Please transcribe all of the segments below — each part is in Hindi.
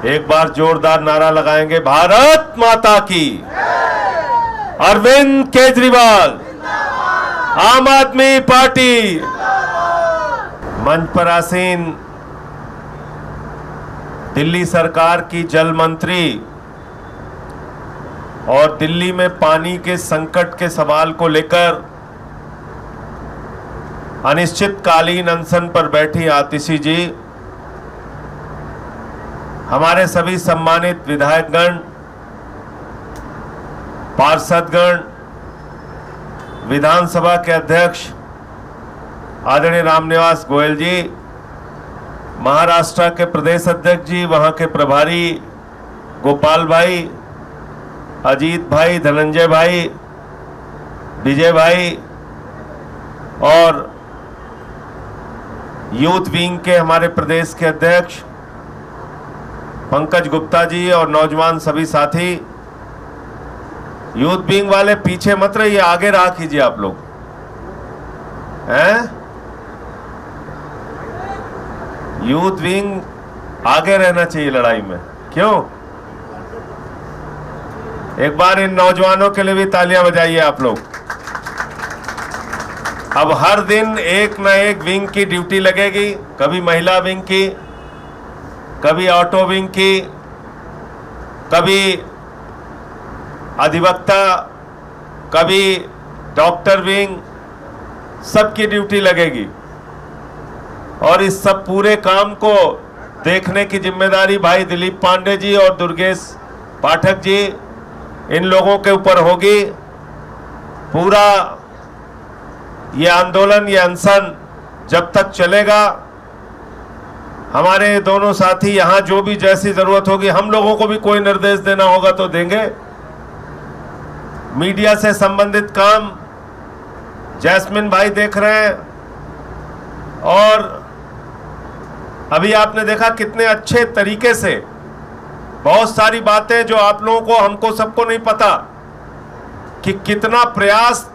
एक बार जोरदार नारा लगाएंगे, भारत माता की। अरविंद केजरीवाल, आम आदमी पार्टी। मंच पर आसीन दिल्ली सरकार की जल मंत्री और दिल्ली में पानी के संकट के सवाल को लेकर अनिश्चितकालीन अनशन पर बैठी आतिशी जी, हमारे सभी सम्मानित विधायकगण, पार्षदगण, विधानसभा के अध्यक्ष आदरणीय रामनिवास गोयल जी, महाराष्ट्र के प्रदेश अध्यक्ष जी, वहां के प्रभारी गोपाल भाई, अजीत भाई, धनंजय भाई, विजय भाई और यूथ विंग के हमारे प्रदेश के अध्यक्ष पंकज गुप्ता जी और नौजवान सभी साथी। यूथ विंग वाले पीछे मत रहिए, आगे रहा कीजिए आप लोग हैं। यूथ विंग आगे रहना चाहिए लड़ाई में, क्यों? एक बार इन नौजवानों के लिए भी तालियां बजाइए आप लोग। अब हर दिन एक न एक विंग की ड्यूटी लगेगी, कभी महिला विंग की, कभी ऑटो विंग की, कभी अधिवक्ता, कभी डॉक्टर विंग, सबकी ड्यूटी लगेगी। और इस सब पूरे काम को देखने की जिम्मेदारी भाई दिलीप पांडे जी और दुर्गेश पाठक जी, इन लोगों के ऊपर होगी। पूरा ये आंदोलन, ये अनशन जब तक चलेगा, हमारे दोनों साथी यहाँ जो भी जैसी जरूरत होगी, हम लोगों को भी कोई निर्देश देना होगा तो देंगे। मीडिया से संबंधित काम जैस्मिन भाई देख रहे हैं, और अभी आपने देखा कितने अच्छे तरीके से बहुत सारी बातें जो आप लोगों को, हमको सबको नहीं पता कि कितना प्रयास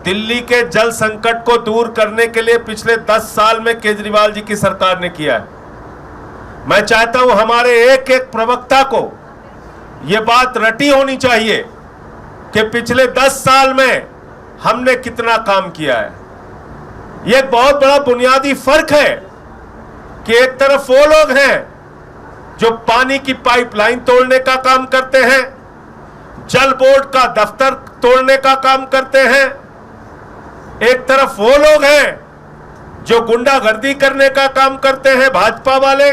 दिल्ली के जल संकट को दूर करने के लिए पिछले 10 साल में केजरीवाल जी की सरकार ने किया है। मैं चाहता हूं हमारे एक एक प्रवक्ता को यह बात रटी होनी चाहिए कि पिछले 10 साल में हमने कितना काम किया है। यह एक बहुत बड़ा बुनियादी फर्क है कि एक तरफ वो लोग हैं जो पानी की पाइपलाइन तोड़ने का काम करते हैं, जल बोर्ड का दफ्तर तोड़ने का काम करते हैं, एक तरफ वो लोग हैं जो गुंडागर्दी करने का काम करते हैं भाजपा वाले,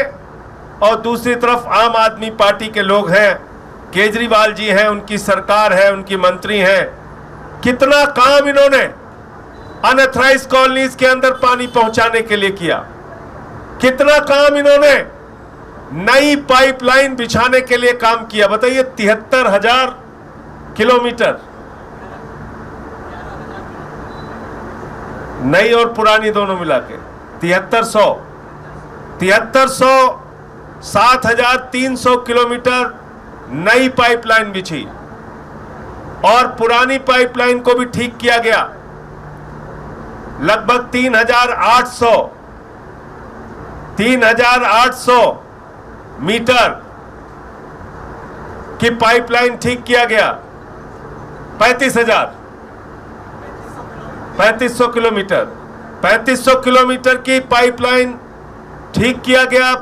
और दूसरी तरफ आम आदमी पार्टी के लोग हैं, केजरीवाल जी हैं, उनकी सरकार है, उनकी मंत्री हैं। कितना काम इन्होंने अनऑथराइज्ड कॉलोनीज के अंदर पानी पहुंचाने के लिए किया, कितना काम इन्होंने नई पाइपलाइन बिछाने के लिए काम किया। बताइए, 73,000 किलोमीटर, नई और पुरानी दोनों मिला के 7300 7,300 किलोमीटर नई पाइपलाइन बिछी, और पुरानी पाइपलाइन को भी ठीक किया गया। लगभग 3,800 मीटर की पाइपलाइन ठीक किया गया। 3500 किलोमीटर 3500 किलोमीटर की पाइपलाइन ठीक किया गया।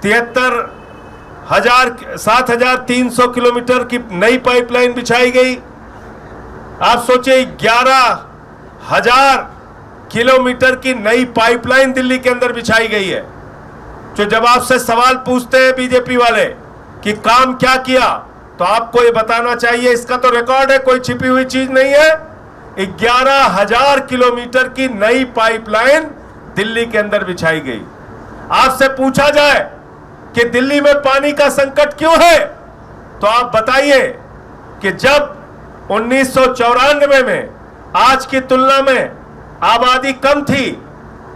7,300 किलोमीटर की नई पाइपलाइन बिछाई गई। आप सोचिए, 11,000 किलोमीटर की नई पाइपलाइन दिल्ली के अंदर बिछाई गई है। जो जब आपसे सवाल पूछते हैं बीजेपी वाले कि काम क्या किया, तो आपको ये बताना चाहिए, इसका तो रिकॉर्ड है, कोई छिपी हुई चीज नहीं है। 11,000 किलोमीटर की नई पाइपलाइन दिल्ली के अंदर बिछाई गई। आपसे पूछा जाए कि दिल्ली में पानी का संकट क्यों है, तो आप बताइए कि जब 1994 में आज की तुलना में आबादी कम थी,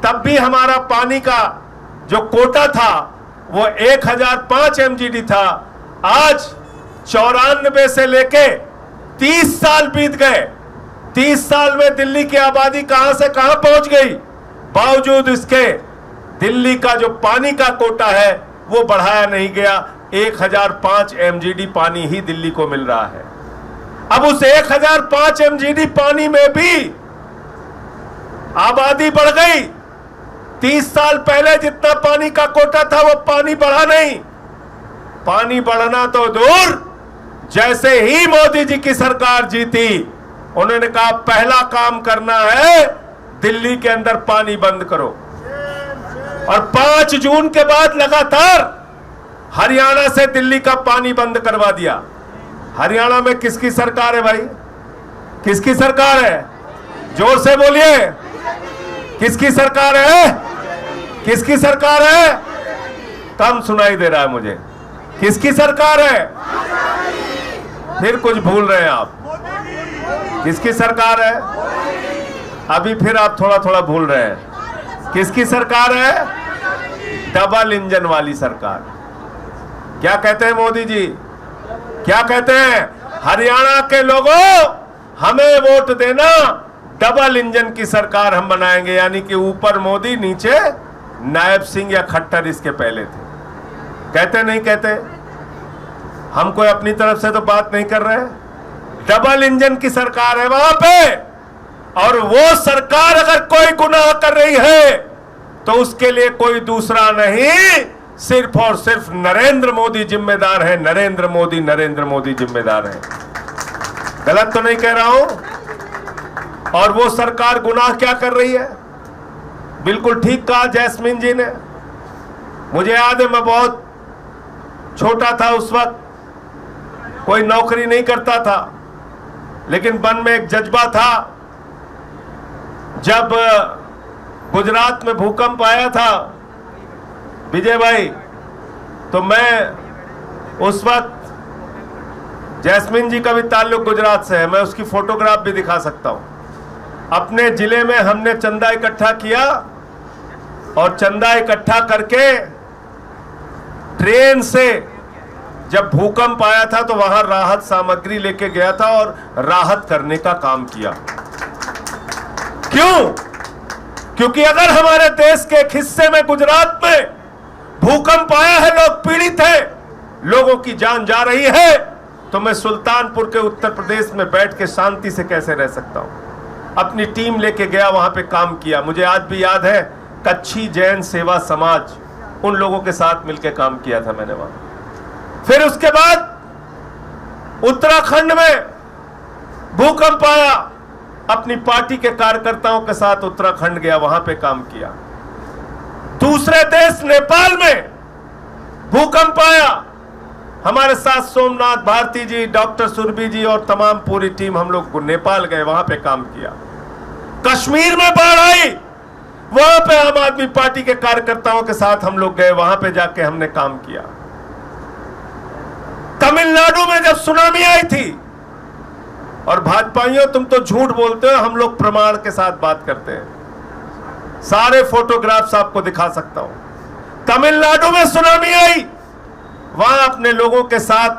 तब भी हमारा पानी का जो कोटा था वो 1005 MGD था। आज 94 से लेके 30 साल बीत गए। 30 साल में दिल्ली की आबादी कहां से कहां पहुंच गई। बावजूद इसके दिल्ली का जो पानी का कोटा है वो बढ़ाया नहीं गया। 1005 MGD पानी ही दिल्ली को मिल रहा है। अब उस 1005 MGD पानी में भी आबादी बढ़ गई। 30 साल पहले जितना पानी का कोटा था वो पानी बढ़ा नहीं। पानी बढ़ना तो दूर, जैसे ही मोदी जी की सरकार जीती उन्होंने कहा पहला काम करना है दिल्ली के अंदर पानी बंद करो। और 5 जून के बाद लगातार हरियाणा से दिल्ली का पानी बंद करवा दिया। हरियाणा में किसकी सरकार है भाई? किसकी सरकार है? जोर से बोलिए, किसकी सरकार है? किसकी सरकार है? कम सुनाई दे रहा है मुझे। किसकी सरकार है? फिर कुछ भूल रहे हैं आप। किसकी सरकार है? अभी फिर आप थोड़ा थोड़ा भूल रहे हैं। किसकी सरकार है? डबल इंजन वाली सरकार। क्या कहते हैं मोदी जी? क्या कहते हैं? हरियाणा के लोगों, हमें वोट देना, डबल इंजन की सरकार हम बनाएंगे। यानी कि ऊपर मोदी, नीचे नायब सिंह या खट्टर इसके पहले थे। कहते नहीं कहते? हम कोई अपनी तरफ से तो बात नहीं कर रहे। डबल इंजन की सरकार है वहां पे। और वो सरकार अगर कोई गुनाह कर रही है तो उसके लिए कोई दूसरा नहीं, सिर्फ और सिर्फ नरेंद्र मोदी जिम्मेदार है। नरेंद्र मोदी जिम्मेदार है। गलत तो नहीं कह रहा हूं। और वो सरकार गुनाह क्या कर रही है? बिल्कुल ठीक कहा जैस्मिन जी ने। मुझे याद है मैं बहुत छोटा था उस वक्त, कोई नौकरी नहीं करता था, लेकिन मन में एक जज्बा था। जब गुजरात में भूकंप आया था विजय भाई, तो मैं उस वक्त, जैस्मिन जी का भी ताल्लुक गुजरात से है, मैं उसकी फोटोग्राफ भी दिखा सकता हूं। अपने जिले में हमने चंदा इकट्ठा किया और चंदा इकट्ठा करके ट्रेन से जब भूकंप आया था तो वहां राहत सामग्री लेके गया था और राहत करने का काम किया। क्यों? क्योंकि अगर हमारे देश के एक हिस्से में, गुजरात में भूकंप आया है, लोग पीड़ित हैं, लोगों की जान जा रही है, तो मैं सुल्तानपुर के उत्तर प्रदेश में बैठ के शांति से कैसे रह सकता हूं? अपनी टीम लेके गया, वहां पे काम किया। मुझे आज भी याद है, कच्छी जैन सेवा समाज, उन लोगों के साथ मिलकर काम किया था मैंने वहां। फिर उसके बाद उत्तराखंड में भूकंप आया, अपनी पार्टी के कार्यकर्ताओं के साथ उत्तराखंड गया, वहां पे काम किया। दूसरे देश नेपाल में भूकंप आया, हमारे साथ सोमनाथ भारती जी, डॉक्टर सुरभि जी और तमाम पूरी टीम, हम लोग नेपाल गए, वहां पे काम किया। कश्मीर में बाढ़ आई, वहां पे आम आदमी पार्टी के कार्यकर्ताओं के साथ हम लोग गए, वहां पे जाके हमने काम किया। तमिलनाडु में जब सुनामी आई थी, और भाजपाइयों तुम तो झूठ बोलते हो, हम लोग प्रमाण के साथ बात करते हैं, सारे फोटोग्राफ्स आपको दिखा सकता हूं। तमिलनाडु में सुनामी आई, वहां अपने लोगों के साथ,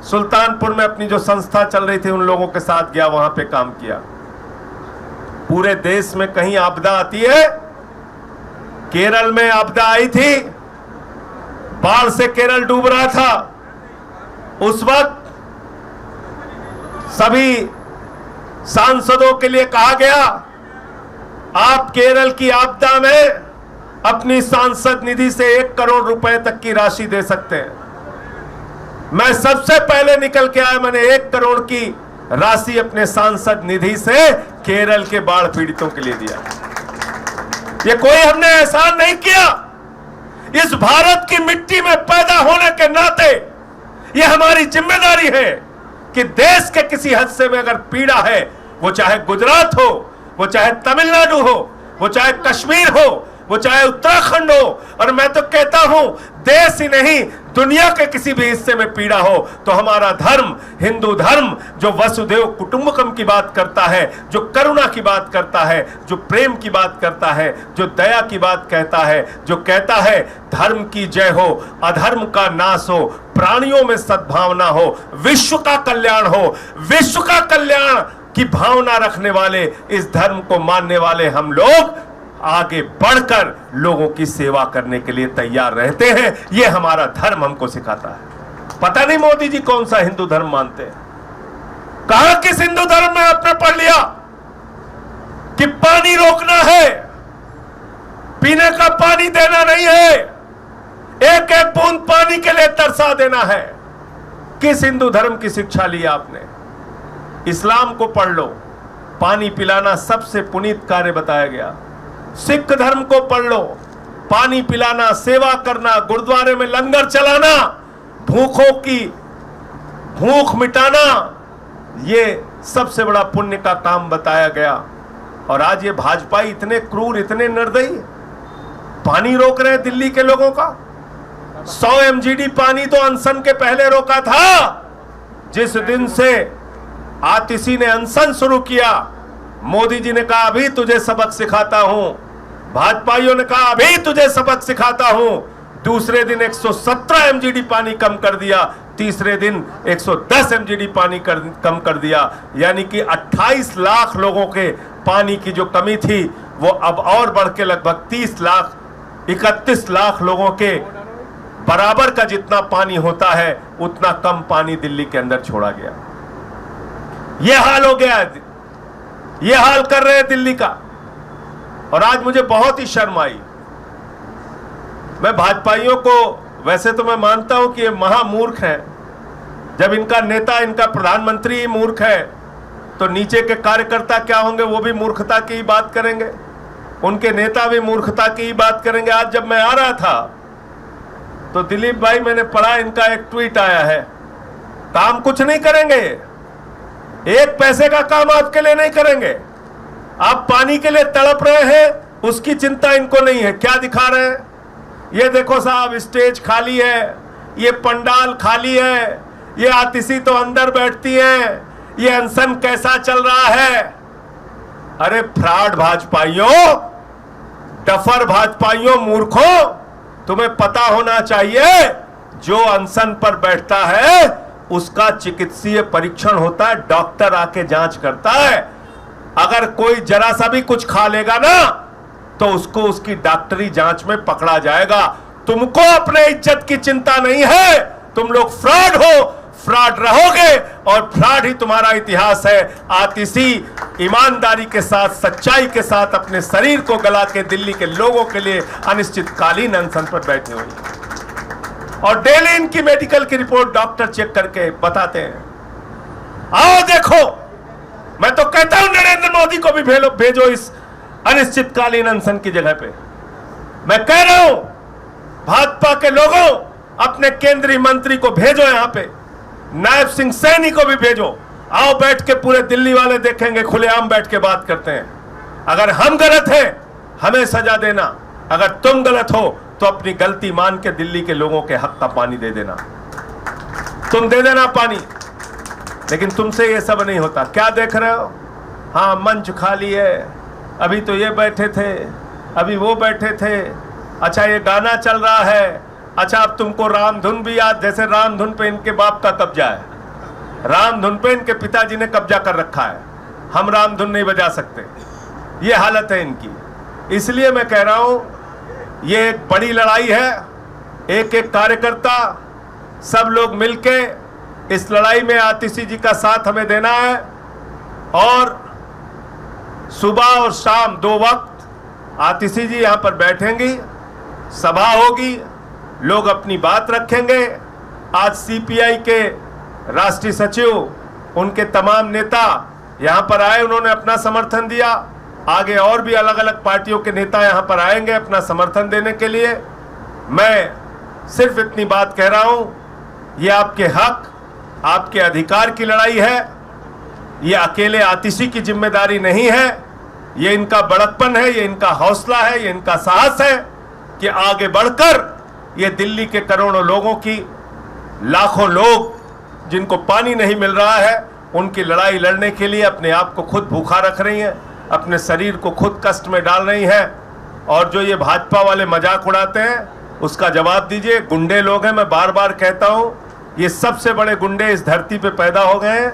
सुल्तानपुर में अपनी जो संस्था चल रही थी उन लोगों के साथ गया, वहां पे काम किया। पूरे देश में कहीं आपदा आती है, केरल में आपदा आई थी, बाढ़ से केरल डूब रहा था। उस वक्त सभी सांसदों के लिए कहा गया, आप केरल की आपदा में अपनी सांसद निधि से 1 करोड़ रुपए तक की राशि दे सकते हैं। मैं सबसे पहले निकल के आया, मैंने 1 करोड़ की राशि अपने सांसद निधि से केरल के बाढ़ पीड़ितों के लिए दिया। ये कोई हमने एहसान नहीं किया। इस भारत की मिट्टी में पैदा होने के नाते ये हमारी जिम्मेदारी है कि देश के किसी हिस्से में अगर पीड़ा है, वो चाहे गुजरात हो, वो चाहे तमिलनाडु हो, वो चाहे कश्मीर हो, वो चाहे उत्तराखंड हो, और मैं तो कहता हूं देश ही नहीं दुनिया के किसी भी हिस्से में पीड़ा हो, तो हमारा धर्म, हिंदू धर्म, जो वसुधैव कुटुंबकम की बात करता है, जो करुणा की बात करता है, जो प्रेम की बात करता है, जो दया की बात कहता है, जो कहता है धर्म की जय हो, अधर्म का नाश हो, प्राणियों में सद्भावना हो, विश्व का कल्याण हो, विश्व का कल्याण की भावना रखने वाले, इस धर्म को मानने वाले हम लोग आगे बढ़कर लोगों की सेवा करने के लिए तैयार रहते हैं। ये हमारा धर्म हमको सिखाता है। पता नहीं मोदी जी कौन सा हिंदू धर्म मानते हैं। कहां किस हिंदू धर्म में आपने पढ़ लिया कि पानी रोकना है, पीने का पानी देना नहीं है, एक एक बूंद पानी के लिए तरसा देना है। किस हिंदू धर्म की शिक्षा ली आपने? इस्लाम को पढ़ लो, पानी पिलाना सबसे पुनीत कार्य बताया गया। सिख धर्म को पढ़ लो, पानी पिलाना, सेवा करना, गुरुद्वारे में लंगर चलाना, भूखों की भूख मिटाना, ये सबसे बड़ा पुण्य का काम बताया गया। और आज ये भाजपाई इतने क्रूर, इतने निर्दयी, पानी रोक रहे हैं दिल्ली के लोगों का। 100 MGD पानी तो अनशन के पहले रोका था। जिस दिन से आतिशी ने अनशन शुरू किया, मोदी जी ने कहा अभी तुझे सबक सिखाता हूं, भाजपाइयों ने कहा अभी तुझे सबक सिखाता हूं। दूसरे दिन 117 MGD पानी कम कर दिया, तीसरे दिन 110 MGD पानी कम कर दिया। यानी कि 28 लाख लोगों के पानी की जो कमी थी वो अब और बढ़ के लगभग 31 लाख लोगों के बराबर का जितना पानी होता है उतना कम पानी दिल्ली के अंदर छोड़ा गया। यह हाल हो गया है, यह हाल कर रहे हैं दिल्ली का। और आज मुझे बहुत ही शर्म आई। मैं भाजपाइयों को, वैसे तो मैं मानता हूं कि ये महामूर्ख हैं। जब इनका नेता, इनका प्रधानमंत्री ही मूर्ख है तो नीचे के कार्यकर्ता क्या होंगे? वो भी मूर्खता की ही बात करेंगे, उनके नेता भी मूर्खता की ही बात करेंगे। आज जब मैं आ रहा था तो दिलीप भाई, मैंने पढ़ा इनका एक ट्वीट आया है, काम कुछ नहीं करेंगे, एक पैसे का काम आपके लिए नहीं करेंगे। आप पानी के लिए तड़प रहे हैं, उसकी चिंता इनको नहीं है। क्या दिखा रहे हैं? ये देखो साहब, स्टेज खाली है, ये पंडाल खाली है, ये आतिशी तो अंदर बैठती है, ये अनशन कैसा चल रहा है। अरे फ्रॉड भाजपाइयों, डफर भाजपाइयों, मूर्खों, तुम्हें पता होना चाहिए जो अनशन पर बैठता है उसका चिकित्सीय परीक्षण होता है, डॉक्टर आके जांच करता है। अगर कोई जरा सा भी कुछ खा लेगा ना तो उसको उसकी डॉक्टरी जांच में पकड़ा जाएगा। तुमको अपने इज्जत की चिंता नहीं है, तुम लोग फ्रॉड हो, फ्रॉड रहोगे और फ्रॉड ही तुम्हारा इतिहास है। आतिशी ईमानदारी के साथ, सच्चाई के साथ अपने शरीर को गला के दिल्ली के लोगों के लिए अनिश्चितकालीन अनशन पर बैठी हुई और डेली इनकी मेडिकल की रिपोर्ट डॉक्टर चेक करके बताते हैं। आओ देखो, मैं तो कहता हूं नरेंद्र मोदी को भी भेजो इस अनिश्चितकालीन अनशन की जगह पे। मैं कह रहा हूं भाजपा के लोगों, अपने केंद्रीय मंत्री को भेजो यहां पे, नायब सिंह सैनी को भी भेजो। आओ बैठ के पूरे दिल्ली वाले देखेंगे, खुलेआम बैठ के बात करते हैं। अगर हम गलत हैं हमें सजा देना, अगर तुम गलत हो तो अपनी गलती मान के दिल्ली के लोगों के हक का पानी दे देना। तुम दे देना पानी, लेकिन तुमसे ये सब नहीं होता। क्या देख रहे हो? हाँ, मंच खाली है, अभी तो ये बैठे थे, अभी वो बैठे थे, अच्छा ये गाना चल रहा है, अच्छा अब तुमको रामधुन भी याद, जैसे रामधुन पे इनके बाप का कब्जा है, रामधुन पे इनके पिताजी ने कब्जा कर रखा है, हम रामधुन नहीं बजा सकते। ये हालत है इनकी। इसलिए मैं कह रहा हूं ये एक बड़ी लड़ाई है। एक एक कार्यकर्ता, सब लोग मिलके इस लड़ाई में आतिशी जी का साथ हमें देना है। और सुबह और शाम 2 वक्त आतिशी जी यहां पर बैठेंगी, सभा होगी, लोग अपनी बात रखेंगे। आज सीपीआई के राष्ट्रीय सचिव, उनके तमाम नेता यहां पर आए, उन्होंने अपना समर्थन दिया। आगे और भी अलग अलग पार्टियों के नेता यहां पर आएंगे अपना समर्थन देने के लिए। मैं सिर्फ इतनी बात कह रहा हूं, ये आपके हक, आपके अधिकार की लड़ाई है। ये अकेले आतिशी की जिम्मेदारी नहीं है, ये इनका बड़कपन है, ये इनका हौसला है, ये इनका साहस है कि आगे बढ़कर ये दिल्ली के करोड़ों लोगों की, लाखों लोग जिनको पानी नहीं मिल रहा है, उनकी लड़ाई लड़ने के लिए अपने आप को खुद भूखा रख रही हैं, अपने शरीर को खुद कष्ट में डाल रही हैं। और जो ये भाजपा वाले मजाक उड़ाते हैं उसका जवाब दीजिए। गुंडे लोग हैं, मैं बार बार कहता हूं, ये सबसे बड़े गुंडे इस धरती पे पैदा हो गए हैं।